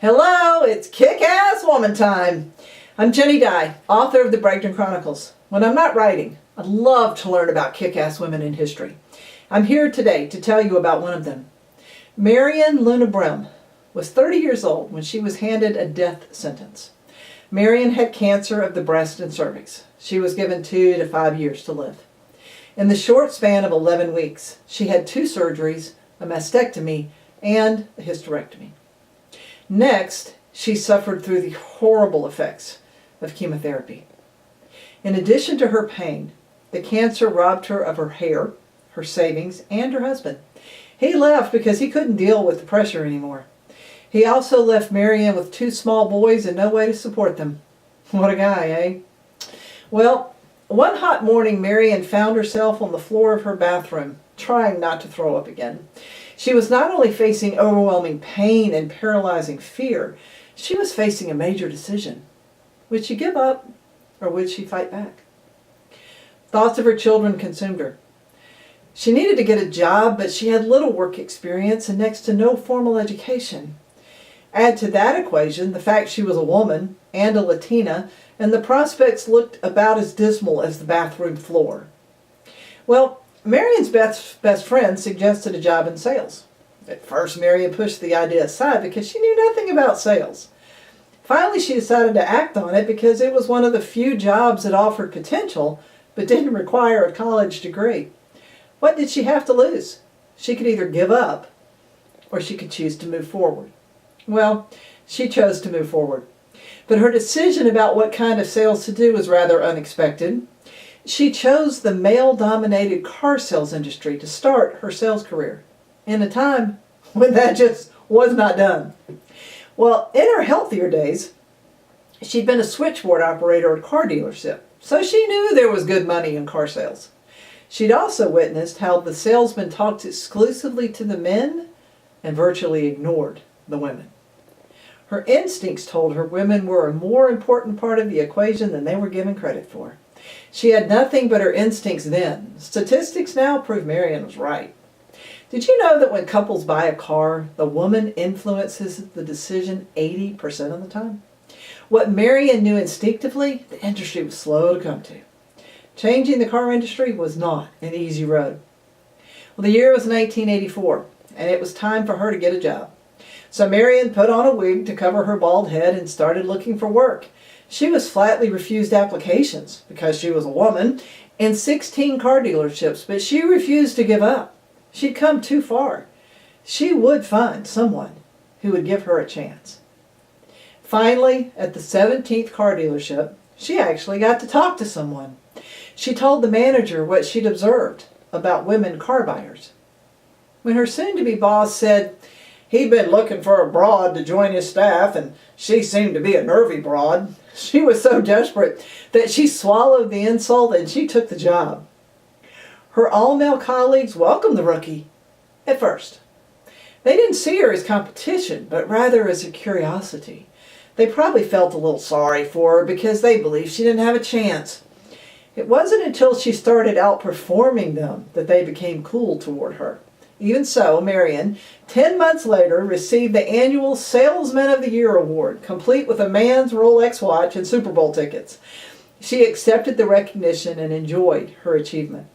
Hello, it's Kick-Ass Woman time. I'm Jenny Dye, author of the Bragdon Chronicles. When I'm not writing, I'd love to learn about kick-ass women in history. I'm here today to tell you about one of them. Marion was 30 years old when she was handed a death sentence. Marion had cancer of the breast and cervix. She was given 2 to 5 years to live. In the short span of 11 weeks, she had 2 surgeries, a mastectomy, and a hysterectomy. Next, she suffered through the horrible effects of chemotherapy. In addition to her pain, the cancer robbed her of her hair, her savings, and her husband. He left because he couldn't deal with the pressure anymore. He also left Marion with 2 small boys and no way to support them. What a guy, eh? Well, one hot morning, Marion found herself on the floor of her bathroom, trying not to throw up again. She was not only facing overwhelming pain and paralyzing fear, she was facing a major decision. Would she give up, or would she fight back? Thoughts of her children consumed her. She needed to get a job, but she had little work experience and next to no formal education. Add to that equation the fact she was a woman and a Latina, and the prospects looked about as dismal as the bathroom floor. Well, Marion's best friend suggested a job in sales. At first, Marion pushed the idea aside because she knew nothing about sales. Finally, she decided to act on it because it was one of the few jobs that offered potential but didn't require a college degree. What did she have to lose? She could either give up or she could choose to move forward. Well, she chose to move forward. But her decision about what kind of sales to do was rather unexpected. She chose the male-dominated car sales industry to start her sales career in a time when that just was not done. Well, in her healthier days, she'd been a switchboard operator at a car dealership, so she knew there was good money in car sales. She'd also witnessed how the salesman talked exclusively to the men and virtually ignored the women. Her instincts told her women were a more important part of the equation than they were given credit for. She had nothing but her instincts then. Statistics now prove Marion was right. Did you know that when couples buy a car, the woman influences the decision 80% of the time? What Marion knew instinctively, the industry was slow to come to. Changing the car industry was not an easy road. Well, the year was 1984, and it was time for her to get a job. So Marion put on a wig to cover her bald head and started looking for work. She was flatly refused applications because she was a woman in 16 car dealerships, but she refused to give up. She'd come too far. She would find someone who would give her a chance. Finally, at the 17th car dealership, she actually got to talk to someone. She told the manager what she'd observed about women car buyers. When her soon-to-be boss said he'd been looking for a broad to join his staff and she seemed to be a nervy broad, she was so desperate that she swallowed the insult and she took the job. Her all-male colleagues welcomed the rookie at first. They didn't see her as competition, but rather as a curiosity. They probably felt a little sorry for her because they believed she didn't have a chance. It wasn't until she started outperforming them that they became cool toward her. Even so, Marion, 10 months later, received the annual Salesman of the Year award, complete with a man's Rolex watch and Super Bowl tickets. She accepted the recognition and enjoyed her achievement.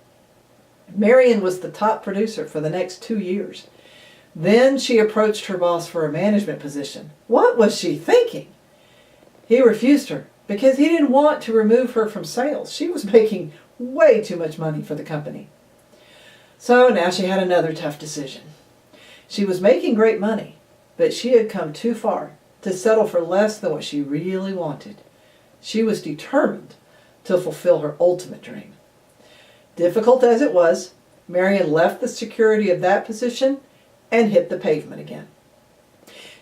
Marion was the top producer for the next 2 years. Then she approached her boss for a management position. What was she thinking? He refused her because he didn't want to remove her from sales. She was making way too much money for the company. So now she had another tough decision. She was making great money, but she had come too far to settle for less than what she really wanted. She was determined to fulfill her ultimate dream. Difficult as it was, Marion left the security of that position and hit the pavement again.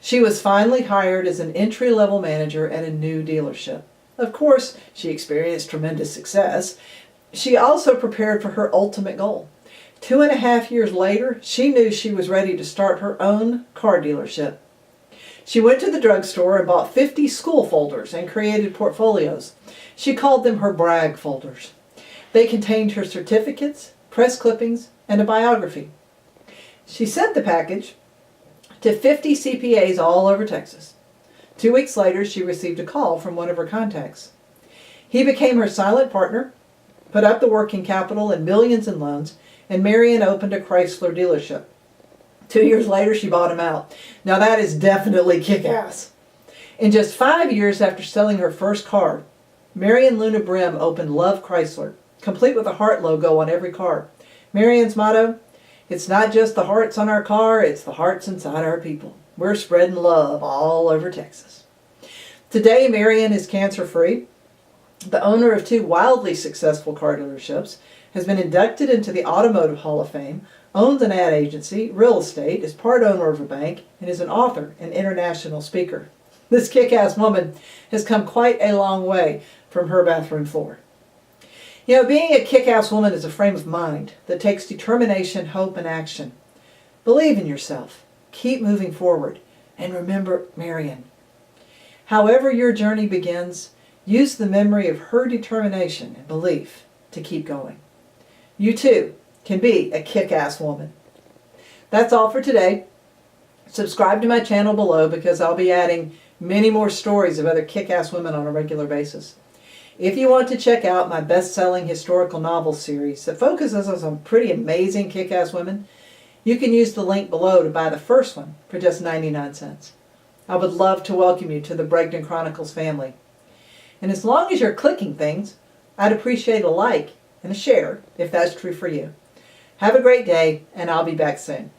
She was finally hired as an entry-level manager at a new dealership. Of course, she experienced tremendous success. She also prepared for her ultimate goal. 2.5 years later, she knew she was ready to start her own car dealership. She went to the drugstore and bought 50 school folders and created portfolios. She called them her brag folders. They contained her certificates, press clippings, and a biography. She sent the package to 50 CPAs all over Texas. 2 weeks later, she received a call from one of her contacts. He became her silent partner, put up the working capital and millions in loans, and Marion opened a Chrysler dealership. 2 years later, she bought him out. Now that is definitely kick-ass. In just 5 years after selling her first car, Marion Luna Brim opened Love Chrysler, complete with a heart logo on every car. Marion's motto, "It's not just the hearts on our car, it's the hearts inside our people. We're spreading love all over Texas." Today, Marion is cancer-free. The owner of 2 wildly successful car dealerships, has been inducted into the Automotive Hall of Fame, owns an ad agency, real estate, is part owner of a bank, and is an author and international speaker. This kick-ass woman has come quite a long way from her bathroom floor. You know, being a kick-ass woman is a frame of mind that takes determination, hope, and action. Believe in yourself. Keep moving forward. And remember Marion. However your journey begins, use the memory of her determination and belief to keep going. You too can be a kick-ass woman. That's all for today. Subscribe to my channel below because I'll be adding many more stories of other kick-ass women on a regular basis. If you want to check out my best-selling historical novel series that focuses on some pretty amazing kick-ass women, you can use the link below to buy the first one for just 99 cents. I would love to welcome you to the Bragdon Chronicles family. And as long as you're clicking things, I'd appreciate a like and a share if that's true for you. Have a great day, and I'll be back soon.